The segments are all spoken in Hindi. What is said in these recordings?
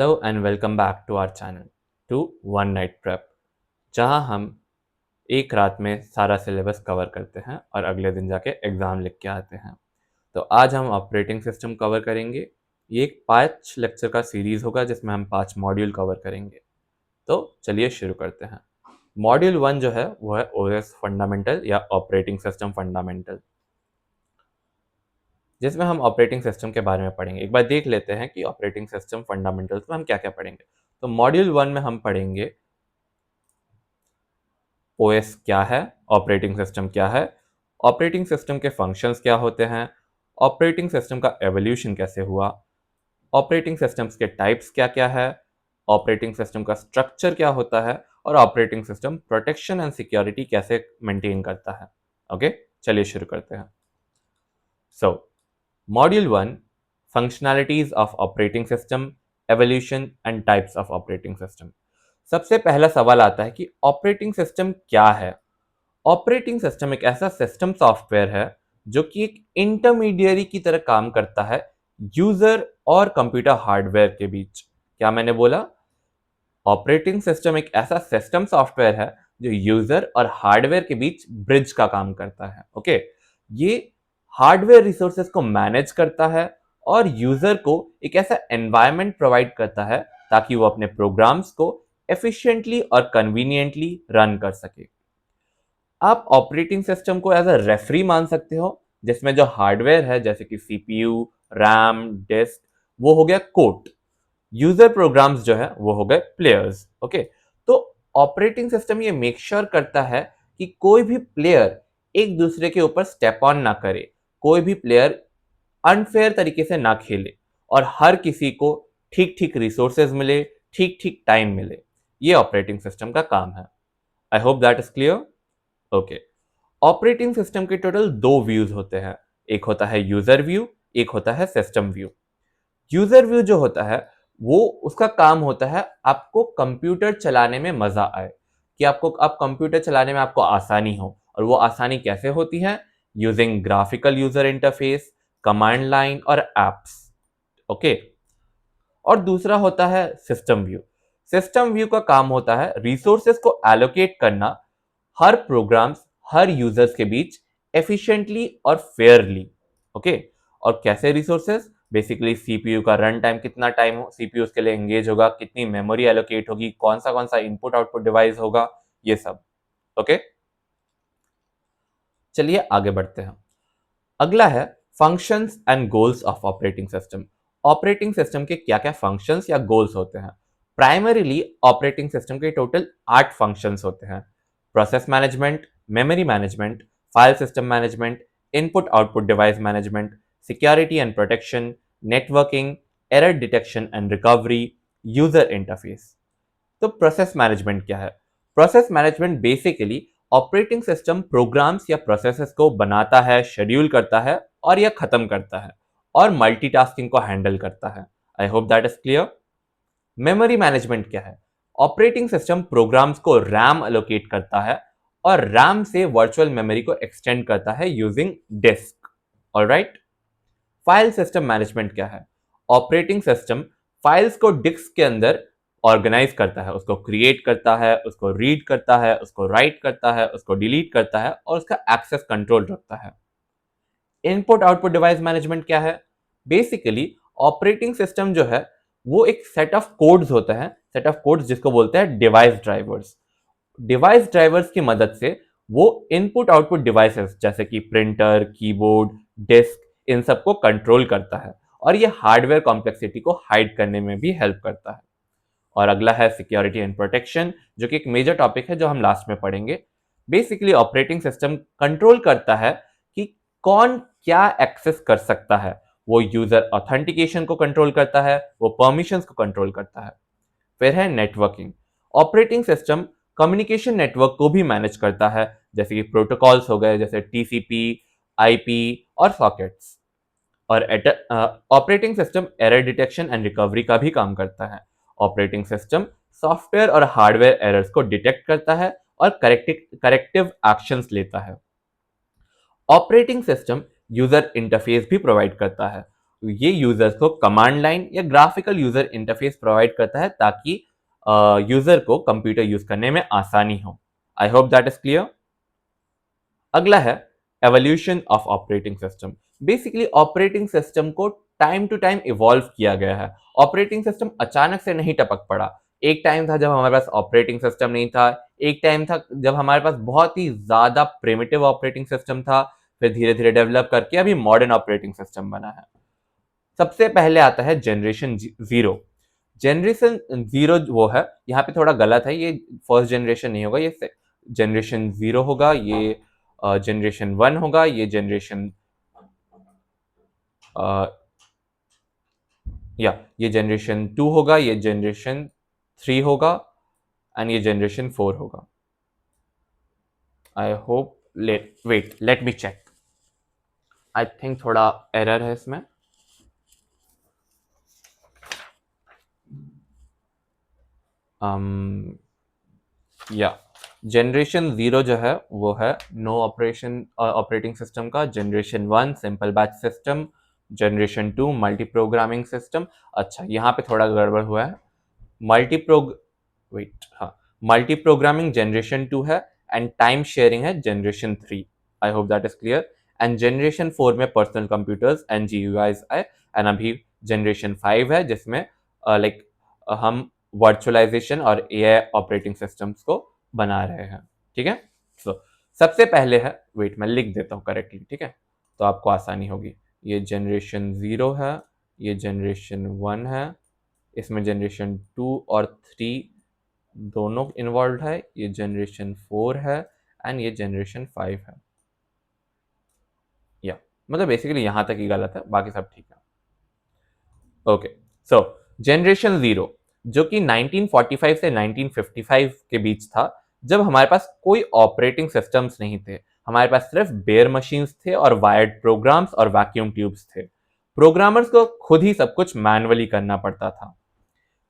Hello and welcome back to our channel to One Night Prep, जहां हम एक रात में सारा सिलेबस कवर करते हैं और अगले दिन जाके एग्ज़ाम लिख के आते हैं। तो आज हम ऑपरेटिंग सिस्टम कवर करेंगे। ये एक 5 लेक्चर का सीरीज़ होगा जिसमें हम 5 मॉड्यूल कवर करेंगे। तो चलिए शुरू करते हैं। मॉड्यूल 1 जो है वो है ओएस फंडामेंटल या ऑपरेटिंग सिस्टम फंडामेंटल, जिसमें हम ऑपरेटिंग सिस्टम के बारे में पढ़ेंगे। एक बार देख लेते हैं कि ऑपरेटिंग सिस्टम फंडामेंटल्स में हम क्या क्या पढ़ेंगे। तो मॉड्यूल 1 में हम पढ़ेंगे ओएस क्या है, ऑपरेटिंग सिस्टम क्या है, ऑपरेटिंग सिस्टम के फंक्शंस क्या होते हैं, ऑपरेटिंग सिस्टम का एवोल्यूशन कैसे हुआ, ऑपरेटिंग सिस्टम्स के टाइप्स क्या क्या है, ऑपरेटिंग सिस्टम का स्ट्रक्चर क्या होता है और operating system protection and security कैसे मेंटेन करता है। ओके, चलिए शुरू करते हैं। So module 1, functionalities of operating system, evolution and types of operating system. सबसे पहला सवाल आता है कि ऑपरेटिंग सिस्टम क्या है। ऑपरेटिंग सिस्टम एक ऐसा सिस्टम सॉफ्टवेयर है जो कि एक इंटरमीडियरी की तरह काम करता है यूजर और कंप्यूटर हार्डवेयर के बीच। क्या मैंने बोला? ऑपरेटिंग सिस्टम एक ऐसा सिस्टम सॉफ्टवेयर है जो यूजर और हार्डवेयर के बीच ब्रिज का काम करता है। ओके, ये हार्डवेयर रिसोर्सेज को मैनेज करता है और यूजर को एक ऐसा एनवायरनमेंट प्रोवाइड करता है ताकि वो अपने प्रोग्राम्स को एफिशिएंटली और कन्वीनियंटली रन कर सके। आप ऑपरेटिंग सिस्टम को एज अ रेफरी मान सकते हो, जिसमें जो हार्डवेयर है जैसे कि सीपीयू, रैम, डिस्क, वो हो गया कोट। यूजर प्रोग्राम्स जो है वो हो गए प्लेयर्स। ओके, तो ऑपरेटिंग सिस्टम ये मेक श्योर करता है कि कोई भी प्लेयर एक दूसरे के ऊपर स्टेप ऑन ना करे, कोई भी प्लेयर अनफेयर तरीके से ना खेले और हर किसी को ठीक ठीक रिसोर्सेज मिले, ठीक ठीक टाइम मिले। ये ऑपरेटिंग सिस्टम का काम है। आई hope that is clear. Okay, operating system के टोटल दो व्यूज होते हैं। एक होता है यूजर व्यू, एक होता है सिस्टम व्यू। यूजर व्यू जो होता है वो उसका काम होता है आपको कंप्यूटर चलाने में मजा आए, कि आप कंप्यूटर चलाने में आपको आसानी हो। और वो आसानी कैसे होती है? Using graphical user interface, command line और एप्स। ओके, और दूसरा होता है सिस्टम व्यू। सिस्टम व्यू का काम होता है रिसोर्सेज को एलोकेट करना हर प्रोग्राम्स, हर यूजर्स के बीच एफिशिएंटली और फेयरली। ओके, और कैसे रिसोर्सेज? बेसिकली सीपीयू का रन टाइम, कितना टाइम हो सीपीयू उसके लिए एंगेज होगा, कितनी मेमोरी एलोकेट होगी, कौन सा इनपुट आउटपुट डिवाइस होगा, ये सब। ओके, चलिए आगे बढ़ते हैं। अगला है functions and goals of operating system. Operating system के क्या क्या फंक्शंस या गोल्स होते हैं? प्राइमरीली ऑपरेटिंग सिस्टम के टोटल 8 फंक्शंस होते हैं। Process management, memory management, file system management, input output device management, security and protection, networking, error detection and recovery, user interface. तो प्रोसेस मैनेजमेंट क्या है? Process management basically operating system programs या प्रोसेसेस को बनाता है, शेड्यूल करता है और या खत्म करता है, और मल्टीटास्किंग को हैंडल करता है। आई hope that is clear. Memory management क्या है? ऑपरेटिंग सिस्टम प्रोग्राम्स को रैम एलोकेट करता है और रैम से वर्चुअल मेमोरी को एक्सटेंड करता है using disk. Alright. File system management क्या है? ऑपरेटिंग सिस्टम फाइल्स को डिस्क के अंदर ऑर्गेनाइज करता है, उसको क्रिएट करता है, उसको रीड करता है, उसको राइट करता है, उसको डिलीट करता है और उसका एक्सेस कंट्रोल रखता है। इनपुट आउटपुट डिवाइस मैनेजमेंट क्या है? बेसिकली ऑपरेटिंग सिस्टम जो है वो एक सेट ऑफ कोड्स होता है, सेट ऑफ कोड्स जिसको बोलते हैं डिवाइस ड्राइवर्स। डिवाइस ड्राइवर्स की मदद से वो इनपुट आउटपुट डिवाइसेस जैसे कि प्रिंटर, कीबोर्ड, डिस्क, इन सबको कंट्रोल करता है और ये हार्डवेयर कॉम्प्लेक्सिटी को हाइड करने में भी हेल्प करता है। और अगला है सिक्योरिटी एंड प्रोटेक्शन, जो कि एक मेजर टॉपिक है जो हम लास्ट में पढ़ेंगे। बेसिकली ऑपरेटिंग सिस्टम कंट्रोल करता है कि कौन क्या एक्सेस कर सकता है। वो यूजर ऑथेंटिकेशन को कंट्रोल करता है, वो परमिशंस को कंट्रोल करता है। फिर है networking. Operating system communication network को भी मैनेज करता है, जैसे कि प्रोटोकॉल्स हो गए जैसे टीसीपी, आईपी और सॉकेट्स। और operating system error detection and recovery का भी काम करता है। ऑपरेटिंग सिस्टम सॉफ्टवेयर और हार्डवेयर एरर्स को डिटेक्ट करता है और करेक्टिव एक्शंस लेता है। ऑपरेटिंग सिस्टम यूजर इंटरफेस भी प्रोवाइड करता है। ये यूजर्स को कमांड लाइन या ग्राफिकल यूजर इंटरफेस प्रोवाइड करता है ताकि यूजर को कंप्यूटर यूज करने में आसानी हो। आई होप दैट इज क्लियर। अगला है evolution of operating system. Basically operating system को टाइम टू टाइम इवॉल्व किया गया है। ऑपरेटिंग सिस्टम अचानक से नहीं टपक पड़ा। एक टाइम था जब हमारे पास ऑपरेटिंग सिस्टम नहीं था, एक टाइम था जब हमारे पास बहुत ही ज्यादा प्रिमिटिव ऑपरेटिंग सिस्टम था, फिर धीरे धीरे डेवलप करके अभी मॉडर्न ऑपरेटिंग सिस्टम बना है। सबसे पहले आता है जनरेशन जीरो। जनरेशन जीरो वो है, यहाँ पे थोड़ा गलत है, ये फर्स्ट जनरेशन नहीं होगा, ये जनरेशन जीरो होगा, ये जनरेशन वन होगा, ये जनरेशन ये जनरेशन टू होगा, ये जनरेशन थ्री होगा एंड ये जनरेशन फोर होगा। I hope let me check. I think थोड़ा एरर है इसमें। या जनरेशन जीरो जो है वो है नो ऑपरेशन ऑपरेटिंग सिस्टम का, generation one simple batch system, generation two multi programming system. अच्छा यहाँ पे थोड़ा गड़बड़ हुआ है, मल्टी प्रोग्रामिंग जनरेशन टू है एंड टाइम शेयरिंग है generation three. I hope that is clear. And generation four में पर्सनल कंप्यूटर्स एंड जीयूआईज आए एंड अभी जनरेशन फाइव है जिसमें लाइक हम वर्चुअलाइजेशन और एआई ऑपरेटिंग सिस्टम्स को बना रहे हैं। ठीक है, सो सबसे पहले है, वेट मैं लिख देता हूँ करेक्टली, ठीक है, तो आपको आसानी होगी। ये जनरेशन जीरो है, ये जनरेशन वन है, इसमें जनरेशन टू और थ्री दोनों इन्वॉल्व है, ये जनरेशन फोर है एंड ये जनरेशन फाइव है। या मतलब बेसिकली यहां तक ही गलत है, बाकी सब ठीक है। ओके, सो जनरेशन जीरो जो कि 1945 से 1955 के बीच था, जब हमारे पास कोई ऑपरेटिंग सिस्टम्स नहीं थे, हमारे पास सिर्फ बेयर मशीन्स थे और वायर्ड प्रोग्राम्स और वैक्यूम ट्यूब्स थे। प्रोग्रामर्स को खुद ही सब कुछ मैनुअली करना पड़ता था।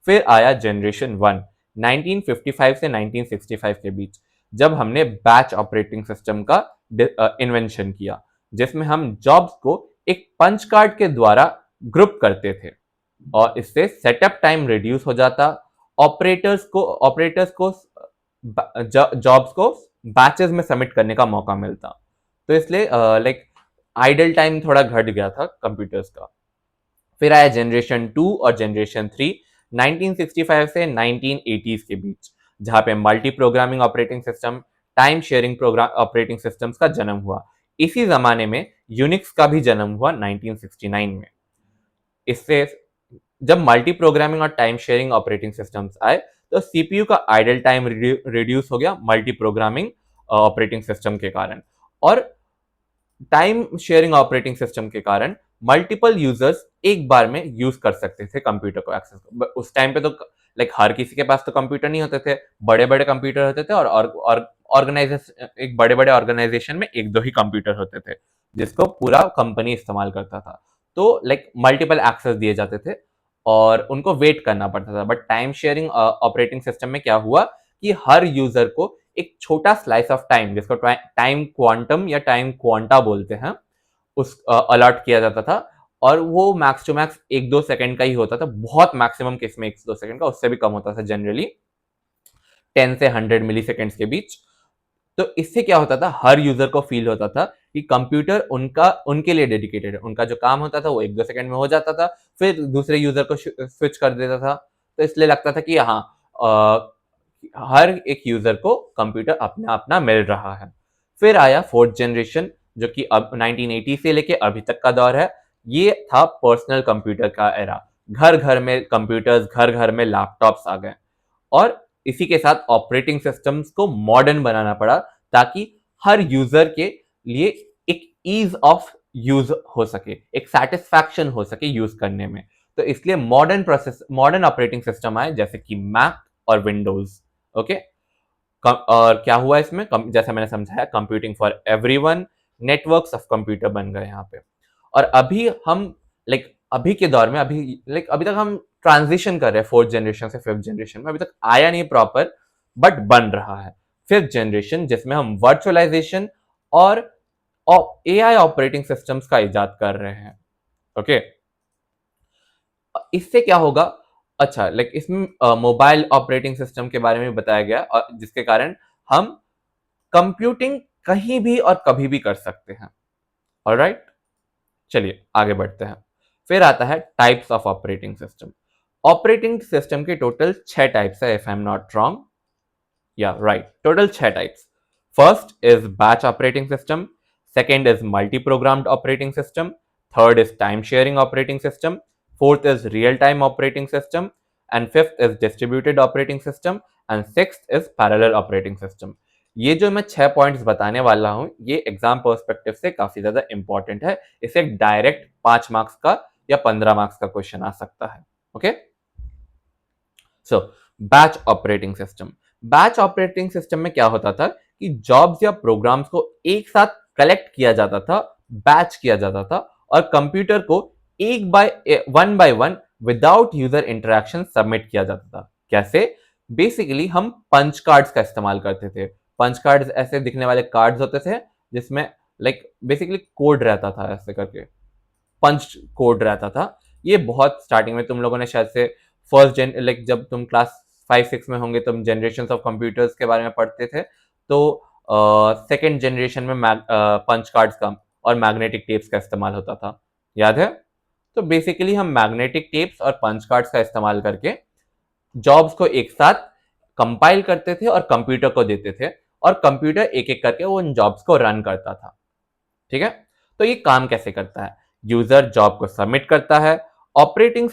फिर आया जनरेशन वन 1955 से 1965 के बीच, जब हमने बैच ऑपरेटिंग सिस्टम का इन्वेंशन किया, जिसमें हम जॉब्स को एक पंच कार्ड के द्वारा ग्रुप करते थे और इससे सेटअप टाइम रिड्यूस हो जाता, ऑपरेटर्स को जॉब्स को बैचेस में सबमिट करने का मौका मिलता। तो इसलिए लाइक आइडल टाइम थोड़ा घट गया था कंप्यूटर्स का। फिर आया जनरेशन टू और जनरेशन थ्री 1965 से 1980s के बीच, जहां पे multi programming operating system, time sharing program operating systems का जन्म हुआ। इसी जमाने में यूनिक्स का भी जन्म हुआ 1969 में। इससे जब मल्टी प्रोग्रामिंग और टाइम शेयरिंग ऑपरेटिंग सिस्टम्स आए तो सीपीयू का आइडल टाइम रिड्यूस हो गया मल्टी प्रोग्रामिंग ऑपरेटिंग सिस्टम के कारण, और टाइम शेयरिंग ऑपरेटिंग सिस्टम के कारण मल्टीपल यूजर्स एक बार में यूज कर सकते थे कंप्यूटर को एक्सेस। उस टाइम पे तो लाइक हर किसी के पास तो कंप्यूटर नहीं होते थे, बड़े बड़े कंप्यूटर होते थे और ऑर्गेनाइजेशन, एक बड़े बड़े ऑर्गेनाइजेशन में एक दो ही कंप्यूटर होते थे जिसको पूरा कंपनी इस्तेमाल करता था। तो लाइक मल्टीपल एक्सेस दिए जाते थे और उनको वेट करना पड़ता था। But time sharing operating system में क्या हुआ कि हर यूजर को एक छोटा स्लाइस ऑफ टाइम, जिसको टाइम क्वांटम या टाइम क्वांटा बोलते हैं, उस अलॉट किया जाता था और वो मैक्स टू मैक्स एक दो सेकंड का ही होता था। बहुत मैक्सिमम केस में एक दो सेकंड का, उससे भी कम होता था, जनरली 10 से 100 मिली सेकेंड्स के बीच। तो इससे क्या होता था, हर यूजर को फील होता था कि कंप्यूटर उनके लिए डेडिकेटेड है, उनका जो काम होता था वो एक दो सेकंड में हो जाता था, फिर दूसरे यूजर को स्विच कर देता था। तो इसलिए लगता था कि हाँ, हर एक यूजर को कंप्यूटर अपना अपना मिल रहा है। फिर आया फोर्थ जनरेशन जो कि अब 1980 से लेके अभी तक का दौर है। ये था पर्सनल कंप्यूटर का एरा। घर घर में कंप्यूटर्स, घर घर में लैपटॉप्स आ गए और इसी के साथ ऑपरेटिंग सिस्टम्स को मॉडर्न बनाना पड़ा ताकि हर यूजर के लिए एक ईज ऑफ यूज हो सके, एक सेटिस्फैक्शन हो सके यूज करने में। तो इसलिए मॉडर्न ऑपरेटिंग सिस्टम आए जैसे कि मैक और विंडोज। ओके, और क्या हुआ इसमें, जैसा मैंने समझाया, computing for everyone, networks of computer बन गए यहाँ पे। और अभी हम लाइक अभी के दौर में अभी तक हम ट्रांजिशन कर रहे हैं फोर्थ जनरेशन से फिफ्थ जनरेशन में, अभी तक आया नहीं प्रॉपर, बट बन रहा है फिफ्थ जनरेशन, जिसमें हम वर्चुअलाइजेशन और एआई ऑपरेटिंग सिस्टम्स का इजाद कर रहे हैं। ओके, इससे क्या होगा, अच्छा लाइक इसमें मोबाइल ऑपरेटिंग सिस्टम के बारे में बताया गया और जिसके कारण हम कंप्यूटिंग कहीं भी और कभी भी कर सकते हैं। ऑलराइट, चलिए आगे बढ़ते हैं। फिर आता है types of operating system. Operating system के टोटल 6 टाइप्स है, if I am not wrong. Yeah, right. Total 6 types. First is batch operating system. Second is multi-programmed operating system. Third is time-sharing operating system. Fourth is real-time operating system. And fifth is distributed operating system. And sixth is parallel operating system. ये जो मैं 6 पॉइंट्स बताने वाला हूँ ये एग्जाम पर्सपेक्टिव से काफी ज्यादा इंपॉर्टेंट है। इसे डायरेक्ट 5 मार्क्स का या 15 मार्क्स का क्वेश्चन आ सकता है। Okay, so batch operating system. Batch operating system में क्या होता था कि जॉब्स या प्रोग्राम्स को एक साथ कलेक्ट किया जाता था, बैच किया जाता था और कंप्यूटर को एक by one without user interaction submit किया जाता था। कैसे? बेसिकली हम पंच कार्ड्स का इस्तेमाल करते थे। पंच कार्ड्स ऐसे दिखने वाले कार्ड्स होते थे जिसमें लाइक बेसिकली कोड रहता था, ऐसे करके पंच कोड रहता था। ये बहुत स्टार्टिंग में तुम लोगों ने शायद से फर्स्ट जेन लाइक जब तुम क्लास 5-6 में होंगे तुम जनरेशन ऑफ कंप्यूटर्स के बारे में पढ़ते थे, तो सेकेंड जनरेशन में पंच कार्ड्स का और मैग्नेटिक टेप्स का इस्तेमाल होता था, याद है? तो बेसिकली हम मैग्नेटिक टेप्स और पंच कार्ड्स का इस्तेमाल करके जॉब्स को एक साथ कंपाइल करते थे और कंप्यूटर को देते थे और कंप्यूटर एक एक करके वो उन जॉब्स को रन करता था। ठीक है, तो ये काम कैसे करता है? यूजर जॉब को सबमिट करता है। ऑपरेटिंग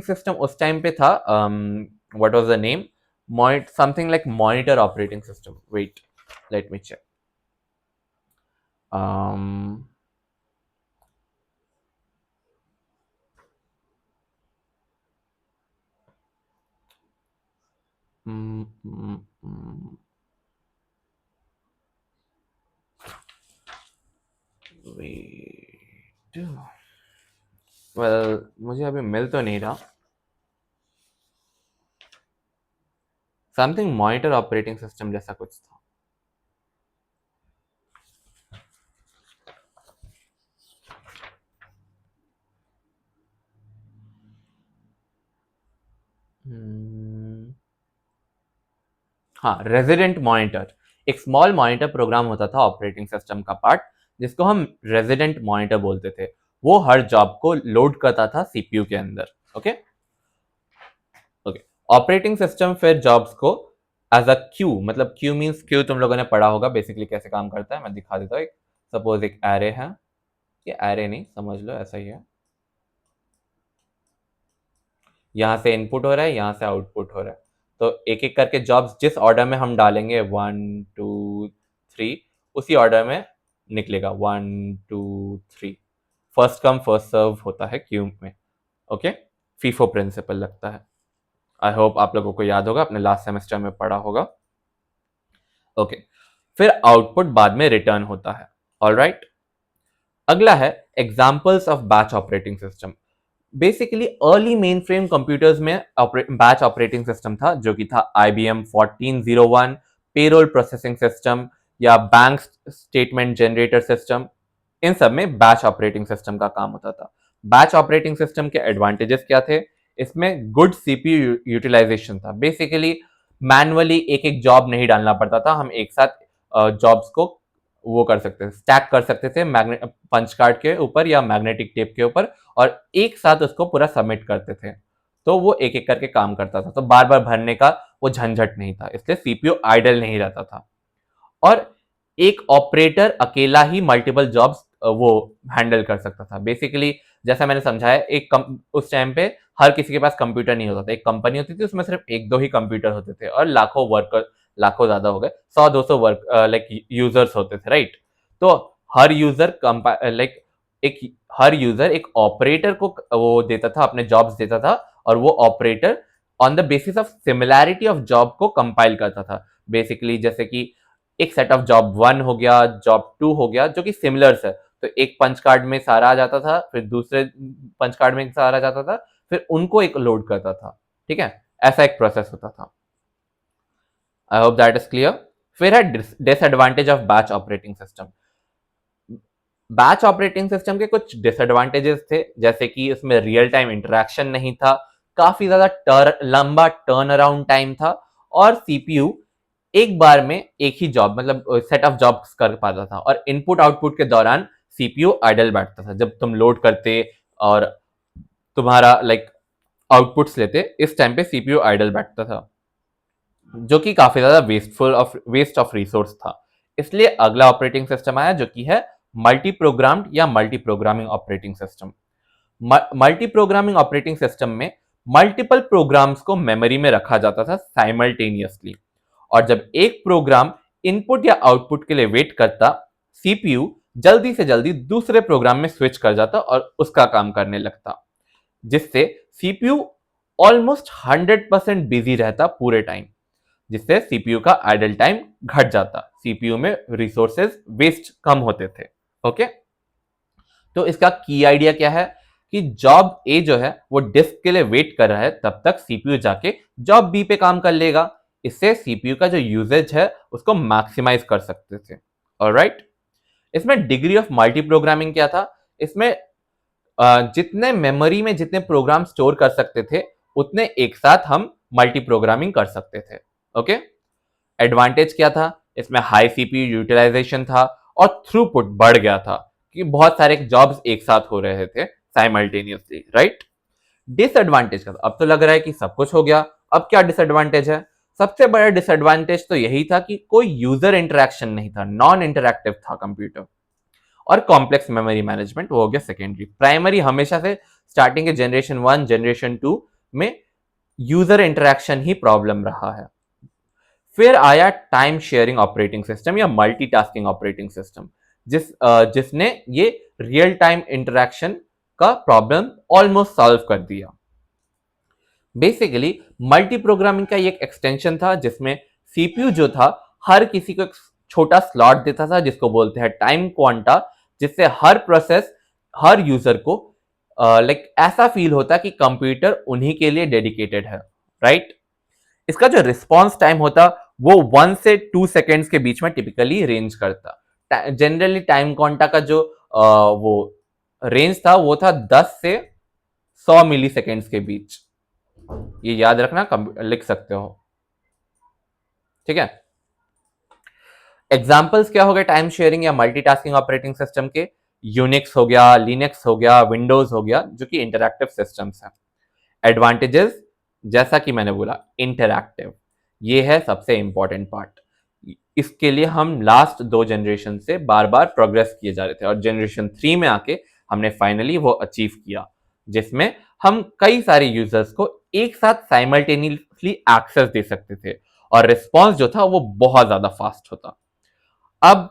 सिस्टम उस टाइम पे था, what was the name, something like monitor operating system. Wait, let me check. Wait, well मुझे अभी मिल तो नहीं रहा। समथिंग मॉनिटर ऑपरेटिंग सिस्टम जैसा कुछ था। हाँ, रेजिडेंट मॉनिटर। एक स्मॉल मॉनिटर प्रोग्राम होता था ऑपरेटिंग सिस्टम का पार्ट, जिसको हम रेजिडेंट मॉनिटर बोलते थे। वो हर जॉब को लोड करता था सीपीयू के अंदर। ओके ओके, ऑपरेटिंग सिस्टम फिर जॉब्स को एज अ क्यू, मतलब क्यू मीन्स क्यू तुम लोगों ने पढ़ा होगा बेसिकली कैसे काम करता है। मैं दिखा देता हूँ। एक सपोज एक एरे है, ये एरे नहीं समझ लो, ऐसा ही है। यहाँ से इनपुट हो रहा है, यहाँ से आउटपुट हो रहा है। तो एक एक करके जॉब्स जिस ऑर्डर में हम डालेंगे 1 2 3, उसी ऑर्डर में निकलेगा 1 2 3। फर्स्ट कम फर्स्ट सर्व होता है क्यू में। ओके, फीफो प्रिंसिपल लगता है। आई होप आप लोगों को याद होगा, अपने लास्ट सेमेस्टर में पढ़ा होगा। ओके, फिर आउटपुट बाद में रिटर्न होता है। ऑलराइट, अगला है examples of batch operating system. Basically early main frame computers में बैच ऑपरेटिंग सिस्टम था, जो कि था IBM 1401, पेरोल प्रोसेसिंग सिस्टम या बैंक स्टेटमेंट जनरेटर सिस्टम। इन सब में बैच ऑपरेटिंग सिस्टम का काम होता था। बैच ऑपरेटिंग सिस्टम के एडवांटेजेस क्या थे? इसमें गुड सीपीयू यूटिलाइजेशन था। बेसिकली मैनुअली एक एक जॉब नहीं डालना पड़ता था, हम एक साथ जॉब्स को वो कर सकते थे, स्टैक कर सकते थे मैग्नेट पंच कार्ड के ऊपर या मैग्नेटिक टेप के ऊपर, और एक साथ उसको पूरा सबमिट करते थे। तो वो एक एक करके काम करता था, तो बार बार भरने का वो झंझट नहीं था, इसलिए सीपीयू आइडल नहीं रहता था। और एक ऑपरेटर अकेला ही मल्टीपल जॉब्स वो हैंडल कर सकता था। बेसिकली जैसा मैंने समझाया, उस टाइम पे हर किसी के पास कंप्यूटर नहीं होता था। एक कंपनी होती थी, उसमें सिर्फ एक दो ही कंप्यूटर होते थे और लाखों वर्कर, लाखों ज्यादा हो गए, 100-200 वर्क लाइक यूजर्स होते थे, राइट? तो हर यूजर लाइक एक हर यूजर एक ऑपरेटर को वो देता था, अपने जॉब्स देता था, और वो operator on the basis of similarity of job को कंपाइल करता था। बेसिकली जैसे कि एक सेट ऑफ जॉब 1 हो गया, जॉब 2 हो गया, जो कि सिमिलर्स है, तो एक पंच कार्ड में सारा आ जाता था, फिर दूसरे पंच कार्ड में सारा आ जाता था, फिर उनको एक लोड करता था। ठीक है, ऐसा एक प्रोसेस होता था। आई होप दैट इज क्लियर। फिर है disadvantage of batch operating system. Batch operating system के कुछ डिसएडवांटेजेस थे, जैसे कि इसमें रियल टाइम इंटरेक्शन नहीं था, काफी ज्यादा लंबा टर्न अराउंड टाइम था, और सीपीयू एक बार में एक ही जॉब मतलब सेट ऑफ जॉब्स कर पाता था, और इनपुट आउटपुट के दौरान सीपीयू आइडल बैठता था। जब तुम लोड करते और तुम्हारा आउटपुट्स लेते, इस टाइम पे सीपीयू आइडल बैठता था, जो कि काफी ज्यादा वेस्ट ऑफ रिसोर्स था। इसलिए अगला ऑपरेटिंग सिस्टम आया, जो कि है मल्टी प्रोग्राम्ड या multi programming operating system. Multi programming operating system में मल्टीपल प्रोग्राम्स को मेमोरी में रखा जाता था साइमल्टेनियसली, और जब एक प्रोग्राम इनपुट या आउटपुट के लिए वेट करता, सीपीयू जल्दी से जल्दी दूसरे प्रोग्राम में स्विच कर जाता और उसका काम करने लगता, जिससे सीपीयू ऑलमोस्ट 100% बिजी रहता पूरे टाइम, जिससे सीपीयू का आइडल टाइम घट जाता, सीपीयू में रिसोर्सेज वेस्ट कम होते थे। ओके, तो इसका की आइडिया क्या है कि जॉब ए जो है वो डिस्क के लिए वेट कर रहा है, तब तक सीपीयू जाके जॉब बी पे काम कर लेगा। इससे सीपीयू का जो यूजेज है उसको मैक्सिमाइज कर सकते थे। ऑलराइट, इसमें डिग्री ऑफ मल्टी प्रोग्रामिंग क्या था? इसमें जितने मेमोरी में जितने प्रोग्राम स्टोर कर सकते थे, उतने एक साथ हम मल्टी प्रोग्रामिंग कर सकते थे। ओके, एडवांटेज क्या था? इसमें हाई सीपीयू यूटिलाइजेशन था और थ्रूपुट बढ़ गया था, कि बहुत सारे जॉब्स एक साथ हो रहे थे साइमल्टेनियसली, राइट? डिसएडवांटेज का अब तो लग रहा है कि सब कुछ हो गया। अब क्या डिसएडवांटेज है? सबसे बड़ा डिसएडवांटेज तो यही था कि कोई यूजर इंटरेक्शन नहीं था, नॉन इंटरैक्टिव था कंप्यूटर। और कॉम्प्लेक्स मेमोरी मैनेजमेंट वो हो गया सेकेंडरी। प्राइमरी हमेशा से स्टार्टिंग के जनरेशन 1 जनरेशन 2 में यूजर इंटरेक्शन ही प्रॉब्लम रहा है। फिर आया टाइम शेयरिंग ऑपरेटिंग सिस्टम या मल्टीटास्किंग ऑपरेटिंग सिस्टम, जिसने ये रियल टाइम इंटरेक्शन का प्रॉब्लम ऑलमोस्ट सॉल्व कर दिया। बेसिकली मल्टी प्रोग्रामिंग का एक एक्सटेंशन था, जिसमें सीपीयू जो था हर किसी को एक छोटा स्लॉट देता था, जिसको बोलते हैं टाइम क्वांटा, जिससे हर प्रोसेस हर यूजर को ऐसा फील होता कि कंप्यूटर उन्हीं के लिए डेडिकेटेड है, राइट? इसका जो रिस्पॉन्स टाइम होता वो 1 से 2 सेकेंड्स के बीच में टिपिकली रेंज करता। जनरली टाइम क्वांटा का जो वो रेंज था वो था 10 से 100 मिली सेकेंड्स के बीच। ये याद रखना, लिख सकते हो, ठीक है? एग्जाम्पल्स क्या हो गए टाइम शेयरिंग या मल्टीटास्किंग ऑपरेटिंग सिस्टम के? यूनिक्स हो गया, लिनक्स हो गया, विंडोज हो गया, जो कि इंटरैक्टिव सिस्टम्स हैं। एडवांटेजेस, जैसा कि मैंने बोला, इंटरैक्टिव, ये है सबसे इंपॉर्टेंट पार्ट। इसके लिए हम लास्ट 2 जनरेशन से बार बार प्रोग्रेस किए जा रहे थे, और जनरेशन 3 में आके हमने फाइनली वो अचीव किया, जिसमें हम कई सारे यूजर्स को एक साथ साइमल्टेनियसली एक्सेस दे सकते थे, और रिस्पॉन्स जो था वो बहुत ज्यादा फास्ट होता। अब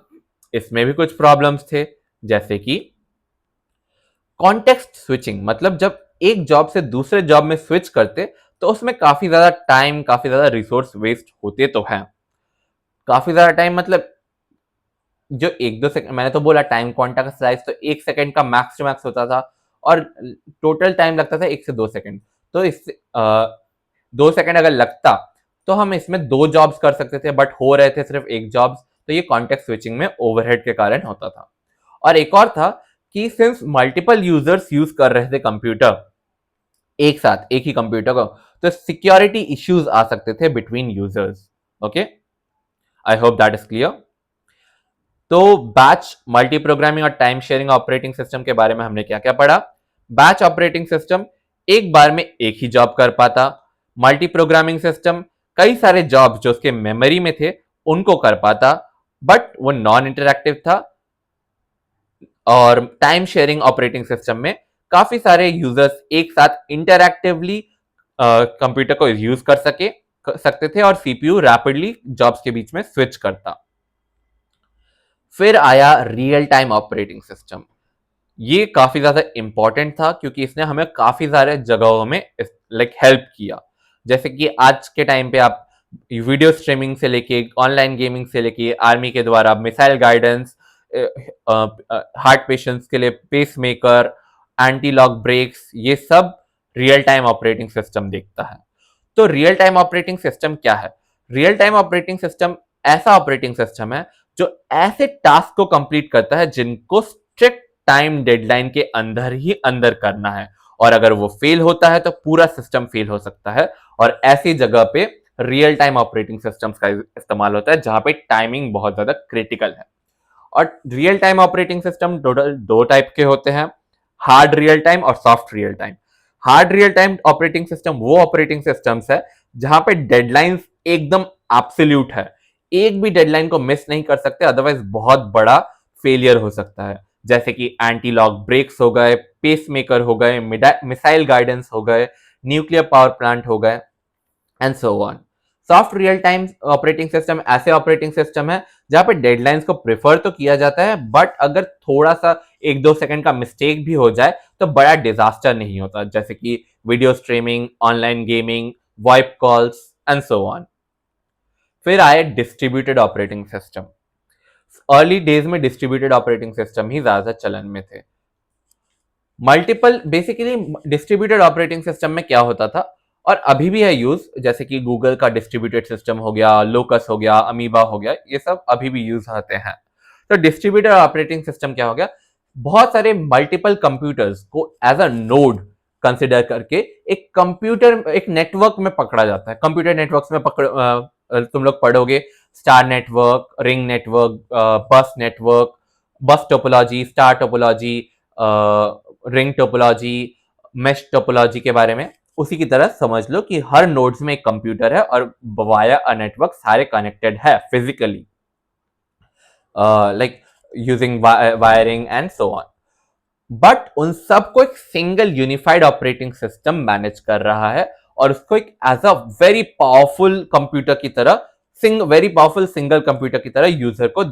इसमें भी कुछ प्रॉब्लम्स थे, जैसे कि कॉन्टेक्स्ट स्विचिंग, मतलब जब एक जॉब से दूसरे जॉब में स्विच करते तो उसमें काफी ज्यादा टाइम, काफी ज्यादा रिसोर्स वेस्ट होते तो हैं। काफी ज्यादा टाइम मतलब जो 1-2 सेकंड, मैंने तो बोला टाइम क्वांटा का साइज तो 1 सेकंड का मैक्स टू मैक्स होता था, और टोटल टाइम लगता था 1 से 2 सेकंड। तो इससे 2 सेकंड अगर लगता तो हम इसमें 2 जॉब्स कर सकते थे, बट हो रहे थे सिर्फ एक जॉब्स, तो ये कॉन्टेक्स्ट स्विचिंग में ओवरहेड के कारण होता था। और एक और था कि सिंस मल्टीपल यूजर्स यूज कर रहे थे कंप्यूटर एक साथ, एक ही कंप्यूटर को, तो सिक्योरिटी इश्यूज आ सकते थे between users. Okay, I hope that is clear. तो बैच, मल्टी प्रोग्रामिंग और टाइम शेयरिंग ऑपरेटिंग सिस्टम के बारे में हमने क्या क्या पढ़ा? बैच ऑपरेटिंग सिस्टम एक बार में एक ही जॉब कर पाता। मल्टी प्रोग्रामिंग सिस्टम कई सारे जॉब जो उसके मेमोरी में थे उनको कर पाता, बट वो नॉन इंटरैक्टिव था। और टाइम शेयरिंग ऑपरेटिंग सिस्टम में काफी सारे यूजर्स एक साथ इंटरैक्टिवली कंप्यूटर को यूज कर सकते थे, और सीपीयू रैपिडली जॉब्स के बीच में स्विच करता। फिर आया रियल टाइम ऑपरेटिंग सिस्टम। ये काफी ज्यादा इंपॉर्टेंट था, क्योंकि इसने हमें काफी सारे जगहों में हेल्प किया। जैसे कि आज के टाइम पे आप वीडियो स्ट्रीमिंग से लेके, ऑनलाइन गेमिंग से लेके, आर्मी के द्वारा मिसाइल गाइडेंस, हार्ट पेशेंट्स के लिए pacemaker, anti lock brakes, ये सब रियल टाइम ऑपरेटिंग सिस्टम देखता है। तो रियल टाइम ऑपरेटिंग सिस्टम क्या है? रियल टाइम ऑपरेटिंग सिस्टम ऐसा ऑपरेटिंग सिस्टम है जो ऐसे टास्क को कंप्लीट करता है जिनको स्ट्रिक्ट टाइम डेडलाइन के अंदर ही अंदर करना है, और अगर वो फेल होता है तो पूरा सिस्टम फेल हो सकता है। और ऐसी जगह पे रियल टाइम ऑपरेटिंग सिस्टम्स का इस्तेमाल होता है जहां पे टाइमिंग बहुत ज्यादा क्रिटिकल है। और real time operating system total दो टाइप के होते हैं, हार्ड रियल टाइम और soft real time. Hard real time operating system वो ऑपरेटिंग सिस्टम्स है जहां पे डेडलाइंस एकदम एब्सोल्यूट है, एक भी डेडलाइन को मिस नहीं कर सकते, अदरवाइज बहुत बड़ा फेलियर हो सकता है। जैसे कि एंटी लॉक ब्रेक्स हो गए, पेसमेकर हो गए, मिसाइल गाइडेंस हो गए, न्यूक्लियर पावर प्लांट हो गए, and so on. Soft real time operating system ऐसे ऑपरेटिंग सिस्टम है जहां पे डेडलाइंस को प्रेफर तो किया जाता है, बट अगर थोड़ा सा 1-2 सेकंड का मिस्टेक भी हो जाए तो बड़ा डिजास्टर नहीं होता, जैसे कि video streaming, online gaming, VoIP calls and so on. फिर आए distributed operating system. Early days में डिस्ट्रीब्यूटेड ऑपरेटिंग सिस्टम ही ज्यादा चलन में थे। Multiple basically distributed operating system में क्या होता था, और अभी भी है यूज, जैसे कि गूगल का डिस्ट्रीब्यूटेड सिस्टम हो गया, लोकस हो गया, अमीबा हो गया, ये सब अभी भी यूज आते हैं। तो डिस्ट्रीब्यूटेड ऑपरेटिंग सिस्टम क्या हो गया, बहुत सारे मल्टीपल कंप्यूटर्स को एज अ नोड कंसिडर करके एक कंप्यूटर, एक नेटवर्क में पकड़ा जाता है। कंप्यूटर नेटवर्क्स में तुम लोग पढ़ोगे स्टार नेटवर्क, रिंग नेटवर्क, बस नेटवर्क, बस topology, star topology, ring topology, mesh topology के बारे में। उसी की तरह समझ लो कि हर नोड्स में एक कंप्यूटर है और वाया अ नेटवर्क सारे कनेक्टेड है physically, like using wiring and so on. But उन सबको एक single unified operating system manage कर रहा है, और उसको एक as a very powerful computer की तरह, वेरी पावरफुल सिंगल कंप्यूटर की तरह यूजर को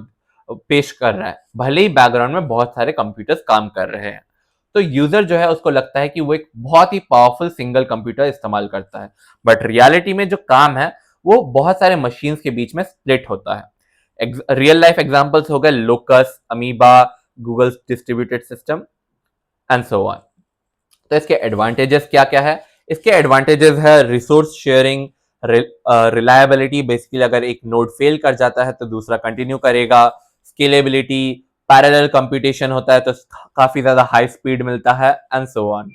पेश कर रहा है, भले ही बैकग्राउंड में बहुत सारे कंप्यूटर्स काम कर रहे हैं। तो यूजर जो है उसको लगता है कि वो एक बहुत ही पावरफुल सिंगल कंप्यूटर इस्तेमाल करता है, बट रियलिटी में जो काम है वो बहुत सारे मशीन्स के बीच में स्प्लिट होता है। रियल लाइफ एग्जांपल्स हो गए locus, amoeba, Google distributed system and so on. तो इसके एडवांटेजेस क्या क्या है? इसके एडवांटेजेस है रिसोर्स शेयरिंग, रिलायबिलिटी, बेसिकली अगर एक नोड फेल कर जाता है तो दूसरा कंटिन्यू करेगा, स्केलेबिलिटी, पैरेलल कंप्यूटेशन होता है तो काफी ज्यादा हाई स्पीड मिलता है एंड सो ऑन।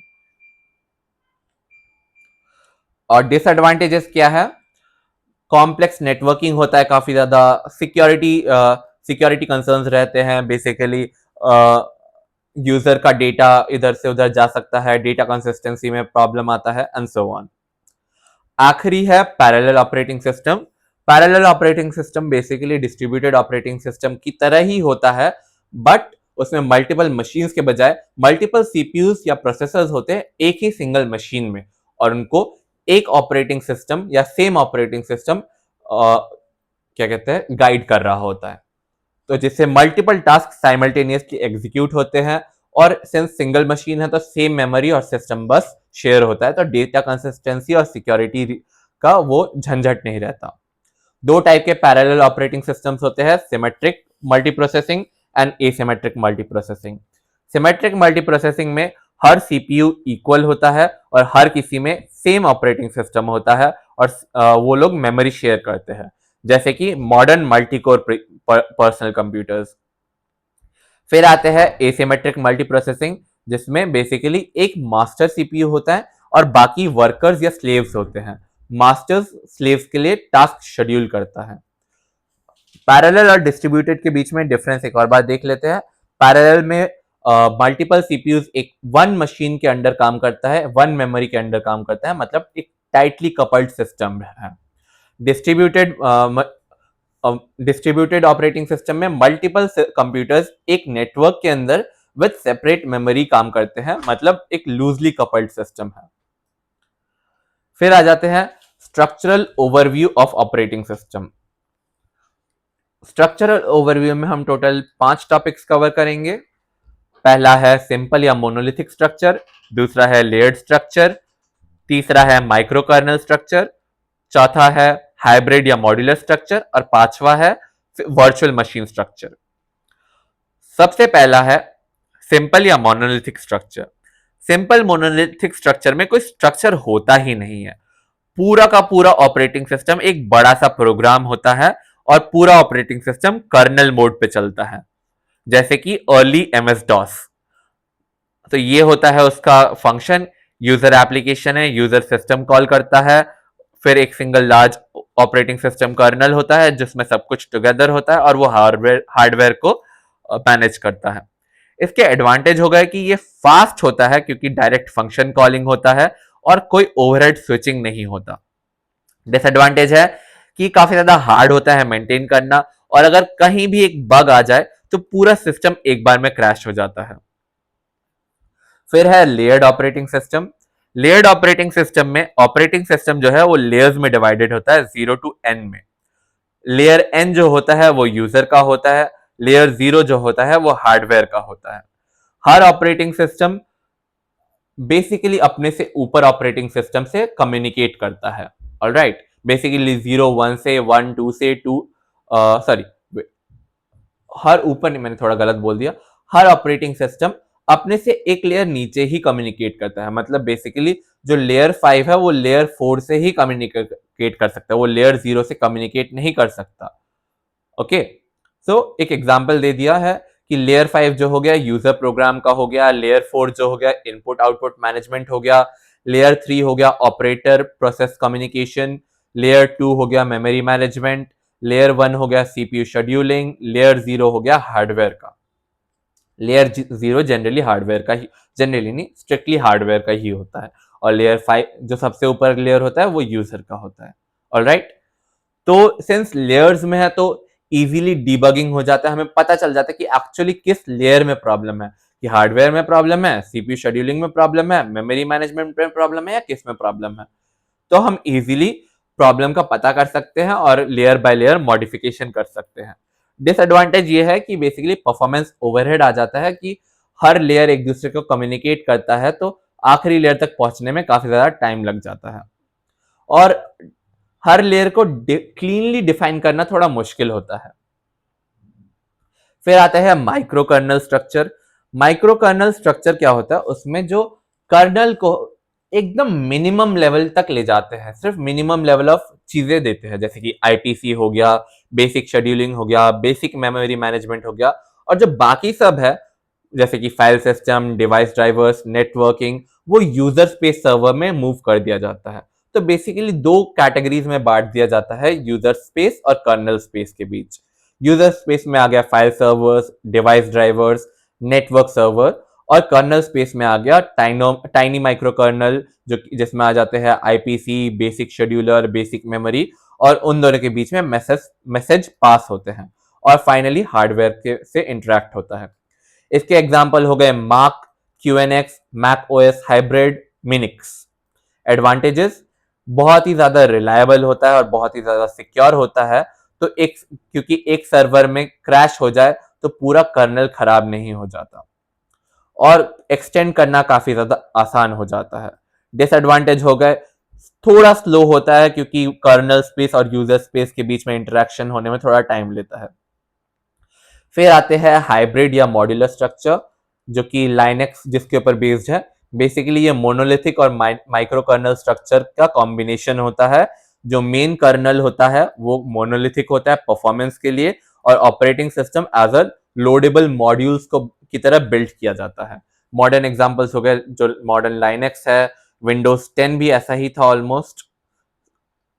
और डिसएडवांटेजेस क्या है? कॉम्प्लेक्स नेटवर्किंग होता है काफी ज्यादा, सिक्योरिटी कंसर्न्स रहते हैं, बेसिकली यूजर का डेटा इधर से उधर जा सकता है, डेटा कंसिस्टेंसी में प्रॉब्लम आता है एंड सो ऑन। आखिरी है parallel operating system. Parallel operating system basically distributed operating system की तरह ही होता है, बट उसमें मल्टीपल मशीन्स के बजाय मल्टीपल सीपीयूज या प्रोसेसर्स होते हैं एक ही सिंगल मशीन में, और उनको एक ऑपरेटिंग सिस्टम या सेम ऑपरेटिंग सिस्टम क्या कहते हैं गाइड कर रहा होता है, तो जिससे मल्टीपल टास्क साइमल्टेनियसली एग्जीक्यूट होते हैं। और सिंस सिंगल मशीन है तो सेम मेमोरी और सिस्टम बस शेयर होता है, तो डेटा कंसिस्टेंसी और सिक्योरिटी का वो झंझट नहीं रहता। दो टाइप के पैरेलल ऑपरेटिंग सिस्टम्स होते हैं, symmetric multiprocessing and asymmetric multiprocessing. Symmetric multiprocessing में हर सीपीयू इक्वल होता है और हर किसी में सेम ऑपरेटिंग सिस्टम होता है, और वो लोग मेमोरी शेयर करते हैं, जैसे कि मॉडर्न मल्टीकोर पर्सनल कंप्यूटर्स। फिर आते हैं एसिमेट्रिक मल्टीप्रोसेसिंग, जिसमें बेसिकली एक मास्टर सीपीयू होता है और बाकी वर्कर्स या स्लेव्स होते हैं। मास्टर्स स्लेव्स के लिए टास्क शेड्यूल करता है। पैरेलल और डिस्ट्रीब्यूटेड के बीच में डिफरेंस एक और बार देख लेते हैं। पैरेलल में मल्टीपल सीपीयूज एक वन मशीन के अंडर काम करता है, वन मेमोरी के अंडर काम करता है, मतलब एक टाइटली कपल्ड सिस्टम है। डिस्ट्रीब्यूटेड डिस्ट्रीब्यूटेड ऑपरेटिंग सिस्टम में मल्टीपल कंप्यूटर्स एक नेटवर्क के अंदर विद सेपरेट मेमोरी काम करते हैं, मतलब एक लूजली कपल्ड सिस्टम है। फिर आ जाते हैं structural overview of operating system. Structural overview में हम टोटल 5 टॉपिक्स कवर करेंगे। पहला है सिंपल या मोनोलिथिक स्ट्रक्चर, दूसरा है लेयर्ड स्ट्रक्चर, तीसरा है माइक्रो कर्नल स्ट्रक्चर, चौथा है हाइब्रिड या मॉड्यूलर स्ट्रक्चर, और पांचवा है वर्चुअल मशीन स्ट्रक्चर। सबसे पहला है सिंपल या monolithic structure. Simple monolithic structure में कोई स्ट्रक्चर होता ही नहीं है, पूरा का पूरा ऑपरेटिंग सिस्टम एक बड़ा सा प्रोग्राम होता है और पूरा ऑपरेटिंग सिस्टम कर्नल मोड पे चलता है। जैसे कि अर्ली एमएस डॉस। तो ये होता है उसका फंक्शन, यूजर एप्लीकेशन है, यूजर सिस्टम कॉल करता है, फिर एक single large operating system kernel होता है जिसमें सब कुछ टुगेदर होता है और वो हार्डवेयर को मैनेज करता है। इसके एडवांटेज हो गए कि ये फास्ट होता है क्योंकि डायरेक्ट फंक्शन कॉलिंग होता है और कोई ओवरहेड स्विचिंग नहीं होता। डिसएडवांटेज है कि काफी ज्यादा हार्ड होता है मेंटेन करना, और अगर कहीं भी एक बग आ जाए तो पूरा सिस्टम एक बार में क्रैश हो जाता है। फिर है layered operating system. Layered operating system में ऑपरेटिंग सिस्टम जो है वो लेयर्स में डिवाइडेड होता है 0 to n में। लेयर n जो होता है वो यूजर का होता है, लेयर 0 जो होता है वो हार्डवेयर का होता है। हर ऑपरेटिंग सिस्टम बेसिकली अपने से ऊपर ऑपरेटिंग सिस्टम से कम्युनिकेट करता है। ऑलराइट, बेसिकली 0 1 से 1 2 से 2, सॉरी, हर ऊपर नहीं, मैंने थोड़ा गलत बोल दिया। हर ऑपरेटिंग सिस्टम अपने से एक लेयर नीचे ही कम्युनिकेट करता है। मतलब बेसिकली जो लेयर 5 है वो लेयर 4 से ही कम्युनिकेट कर सकता है, वो लेयर 0 से कम्युनिकेट नहीं कर सकता। ओके, सो एक एग्जांपल दे दिया है कि लेयर 5 जो हो गया यूजर प्रोग्राम का हो गया, लेयर 4 जो हो गया इनपुट आउटपुट मैनेजमेंट हो गया, लेयर 3 हो गया ऑपरेटर प्रोसेस कम्युनिकेशन, लेयर 2 हो गया मेमोरी मैनेजमेंट, लेयर 1 हो गया सीपीयू शेड्यूलिंग, लेयर 0 हो गया हार्डवेयर का। लेयर 0 जनरली हार्डवेयर का ही, जनरली नहीं, स्ट्रिक्टली हार्डवेयर का ही होता है, और लेयर 5 जो सबसे ऊपर लेयर होता है वो यूजर का होता है। ऑलराइट, तो सिंस लेयर्स में है तो इजीली डिबगिंग हो जाता है, हमें पता चल जाता है कि एक्चुअली किस लेयर में प्रॉब्लम है, कि हार्डवेयर में प्रॉब्लम है, सीपीयू शेड्यूलिंग में प्रॉब्लम है, मेमोरी मैनेजमेंट में प्रॉब्लम है, या किस में प्रॉब्लम है। तो हम इजीली प्रॉब्लम का पता कर सकते हैं और लेयर बाय लेयर मॉडिफिकेशन कर सकते हैं। डिसएडवांटेज ये है कि बेसिकली परफॉर्मेंस ओवरहेड आ जाता है कि हर लेयर एक दूसरे को कम्युनिकेट करता है, तो आखिरी लेयर तक पहुंचने में काफी ज्यादा टाइम लग जाता है, और हर लेयर को क्लीनली डिफाइन करना थोड़ा मुश्किल होता है। फिर आता है micro kernel structure. Micro kernel structure क्या होता है, उसमें जो कर्नल को एकदम मिनिमम लेवल तक ले जाते हैं, सिर्फ मिनिमम लेवल ऑफ चीजें देते हैं, जैसे कि आईपीसी हो गया, बेसिक शेड्यूलिंग हो गया, बेसिक मेमोरी मैनेजमेंट हो गया, और जो बाकी सब है जैसे कि file system, device drivers, networking, वो यूजर स्पेस सर्वर में मूव कर दिया जाता है। तो बेसिकली दो कैटेगरीज में बांट दिया जाता है यूजर स्पेस और कर्नल स्पेस के बीच। यूजर स्पेस में आ गया file servers, device drivers, network server, और कर्नल स्पेस में आ गया टाइनी माइक्रो कर्नल, जो जिसमें आ जाते हैं IPC, basic scheduler, basic memory, और उन दोनों के बीच में मैसेज पास होते हैं, और फाइनली हार्डवेयर के से इंटरेक्ट होता है। इसके एग्जाम्पल हो गए मार्क, QNX, Mac OS hybrid, Minix. Advantages, बहुत ही ज्यादा रिलायबल होता है और बहुत ही ज्यादा सिक्योर होता है। तो क्योंकि एक सर्वर में क्रैश हो जाए तो पूरा कर्नल खराब नहीं हो जाता, और एक्सटेंड करना काफी ज्यादा आसान हो जाता है। डिसएडवांटेज हो गए, थोड़ा स्लो होता है क्योंकि कर्नल स्पेस और यूजर स्पेस के बीच में इंटरेक्शन होने में थोड़ा टाइम लेता है। फिर आते हैं हाइब्रिड या मॉड्यूलर स्ट्रक्चर, जो कि लाइनेक्स जिसके ऊपर बेस्ड है। बेसिकली ये मोनोलिथिक और माइक्रो कर्नल स्ट्रक्चर का कॉम्बिनेशन होता है। जो मेन कर्नल होता है वो मोनोलिथिक होता है परफॉर्मेंस के लिए, और operating system as a loadable modules को की तरह बिल्ड किया जाता है। मॉडर्न एग्जांपल्स हो गए जो मॉडर्न लाइनेक्स है, विंडोज 10 भी ऐसा ही था ऑलमोस्ट।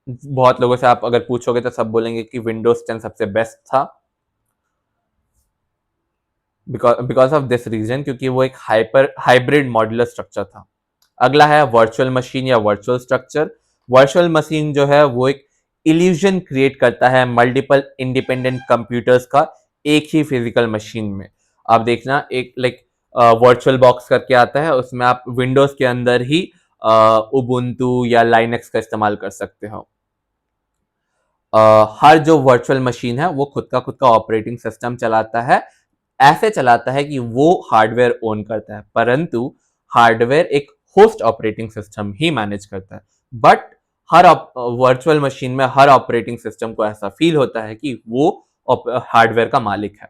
बहुत लोगों से आप अगर पूछोगे तो सब बोलेंगे कि विंडोज 10 सबसे बेस्ट था, बिकॉज ऑफ दिस रीजन, क्योंकि वो एक हाइब्रिड मॉड्यूलर स्ट्रक्चर था। अगला है वर्चुअल मशीन या वर्चुअल स्ट्रक्चर। वर्चुअल मशीन जो है वो एक इल्यूजन क्रिएट करता है मल्टीपल इंडिपेंडेंट कंप्यूटर्स का एक ही फिजिकल मशीन में। आप देखना एक वर्चुअल बॉक्स करके आता है, उसमें आप विंडोज के अंदर ही उबुंटू या लाइनेक्स का इस्तेमाल कर सकते हो। हर जो वर्चुअल मशीन है वो खुद का ऑपरेटिंग सिस्टम चलाता है, ऐसे चलाता है कि वो हार्डवेयर ओन करता है, परंतु हार्डवेयर एक होस्ट ऑपरेटिंग सिस्टम ही मैनेज करता है। बट हर वर्चुअल मशीन में हर ऑपरेटिंग सिस्टम को ऐसा फील होता है कि वो हार्डवेयर का मालिक है।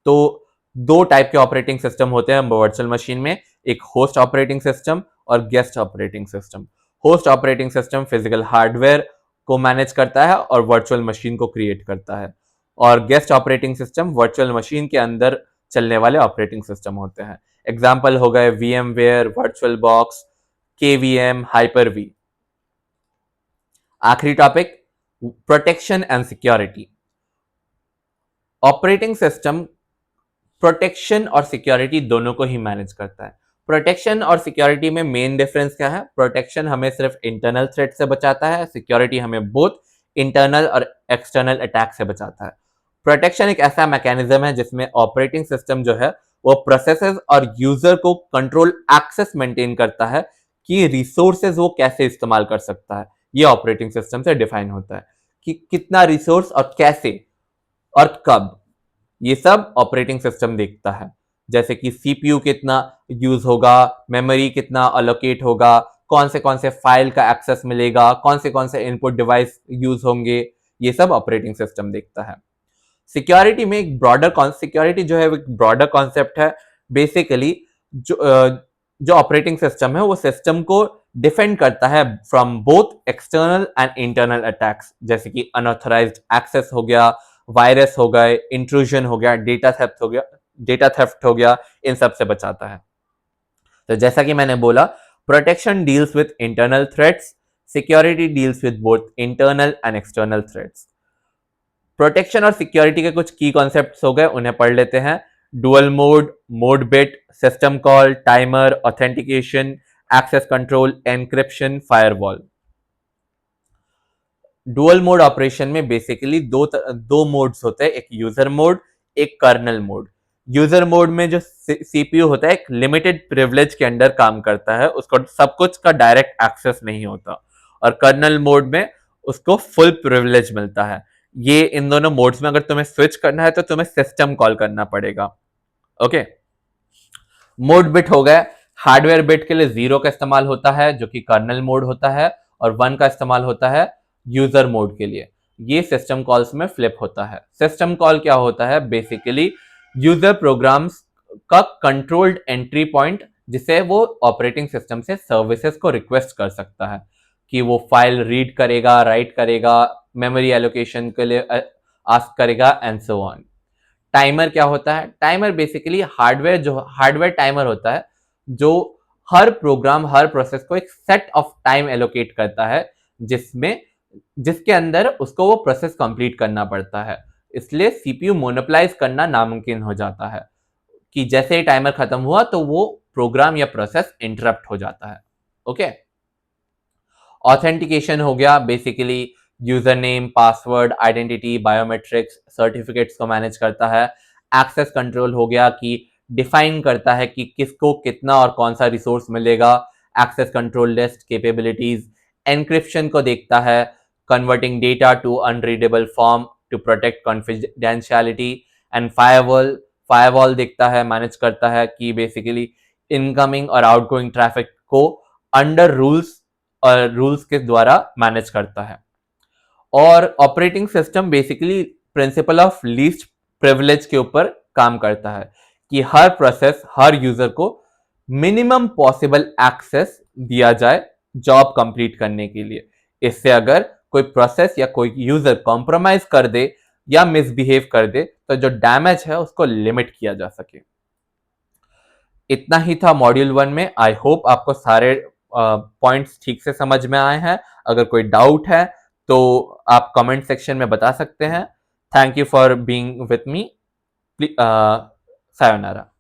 तो दो टाइप के ऑपरेटिंग सिस्टम होते हैं वर्चुअल मशीन में, एक होस्ट ऑपरेटिंग सिस्टम और guest operating system. Host operating system physical hardware को मैनेज करता है और वर्चुअल मशीन को क्रिएट करता है। और guest operating system virtual machine के अंदर चलने वाले ऑपरेटिंग सिस्टम होते हैं। एग्जाम्पल हो गए VMware, virtual box, KVM, Hyper-V। आखिरी topic, protection and security. Operating system protection और सिक्योरिटी दोनों को ही मैनेज करता है। प्रोटेक्शन और सिक्योरिटी में मेन डिफरेंस क्या है? प्रोटेक्शन हमें सिर्फ इंटरनल थ्रेट से बचाता है, सिक्योरिटी हमें बोथ इंटरनल और एक्सटर्नल अटैक से बचाता है। प्रोटेक्शन एक ऐसा मैकेनिज्म है जिसमें ऑपरेटिंग सिस्टम जो है वो प्रोसेसेस और यूजर को कंट्रोल एक्सेस मेंटेन करता है कि रिसोर्सेज वो कैसे इस्तेमाल कर सकता है। ये ऑपरेटिंग सिस्टम से डिफाइन होता है कि कितना रिसोर्स और कैसे और कब, ये सब ऑपरेटिंग सिस्टम देखता है। जैसे कि सीपीयू कितना यूज होगा, मेमोरी कितना अलोकेट होगा, कौन से फाइल का एक्सेस मिलेगा, कौन से इनपुट डिवाइस यूज होंगे, ये सब ऑपरेटिंग सिस्टम देखता है। सिक्योरिटी में एक ब्रॉडर सिक्योरिटी जो है एक ब्रॉडर कॉन्सेप्ट है। बेसिकली जो ऑपरेटिंग सिस्टम है वो सिस्टम को डिफेंड करता है from both external and internal attacks, जैसे कि अनऑथराइज्ड एक्सेस हो गया, वायरस हो गए, इंट्रूजन हो गया, डेटा थेफ्ट हो गया, इन सब से बचाता है। तो जैसा कि मैंने बोला, protection deals with internal threats, security deals with both internal and external threats. Protection और सिक्योरिटी के कुछ की कॉन्सेप्ट्स हो गए, उन्हें पढ़ लेते हैं। Dual mode, mode bit, system call, timer, authentication, access control, encryption, firewall. Dual mode operation में बेसिकली दो मोड्स होते हैं, एक यूजर मोड, एक कर्नल मोड। यूजर मोड में जो सीपीयू होता है एक लिमिटेड प्रिविलेज के अंडर काम करता है, उसको सब कुछ का डायरेक्ट एक्सेस नहीं होता। और कर्नल मोड में उसको फुल प्रिविलेज मिलता है। ये इन दोनों मोड्स में अगर तुम्हें स्विच करना है तो तुम्हें सिस्टम कॉल करना पड़ेगा। ओके, मोड बिट हो गया, हार्डवेयर बिट के लिए 0 का इस्तेमाल होता है जो कि कर्नल मोड होता है, और 1 का इस्तेमाल होता है यूजर मोड के लिए। ये सिस्टम कॉल्स में फ्लिप होता है। सिस्टम कॉल क्या होता है? बेसिकली यूजर प्रोग्राम्स का कंट्रोल्ड एंट्री पॉइंट, जिसे वो ऑपरेटिंग सिस्टम से सर्विसेज को रिक्वेस्ट कर सकता है कि वो फाइल रीड करेगा, राइट करेगा, मेमोरी एलोकेशन के लिए आस्क करेगा एंड सो ऑन। टाइमर क्या होता है? टाइमर बेसिकली हार्डवेयर टाइमर होता है जो हर प्रोग्राम, हर प्रोसेस को एक सेट ऑफ टाइम एलोकेट करता है जिसके अंदर उसको वो प्रोसेस कंप्लीट करना पड़ता है। इसलिए सीपीयू मोनोपलाइज करना नामुमकिन हो जाता है कि जैसे ही टाइमर खत्म हुआ तो वो प्रोग्राम या प्रोसेस इंटरप्ट हो जाता है। ओके, ऑथेंटिकेशन हो गया, basically user name, password, identity, biometrics, certificates को मैनेज करता है। एक्सेस कंट्रोल हो गया कि डिफाइन करता है कि किसको कितना और कौन सा रिसोर्स मिलेगा। Access control list, capabilities. Encryption को देखता है, converting data to unreadable form to protect confidentiality. And firewall देखता है, मैनेज करता है कि बेसिकली इनकमिंग और आउटगोइंग ट्रैफिक को अंडर रूल्स के द्वारा मैनेज करता है। और operating system basically principle of least privilege के ऊपर काम करता है कि हर प्रोसेस, हर यूजर को मिनिमम पॉसिबल एक्सेस दिया जाए जॉब कंप्लीट करने के लिए। इससे अगर कोई प्रोसेस या कोई यूजर कॉम्प्रोमाइज कर दे या मिसबिहेव कर दे तो जो डैमेज है उसको लिमिट किया जा सके। इतना ही था मॉड्यूल 1 में। आई होप आपको सारे पॉइंट्स ठीक से समझ में आए हैं। अगर कोई डाउट है तो आप कमेंट सेक्शन में बता सकते हैं। Thank you for being with me. Sayonara.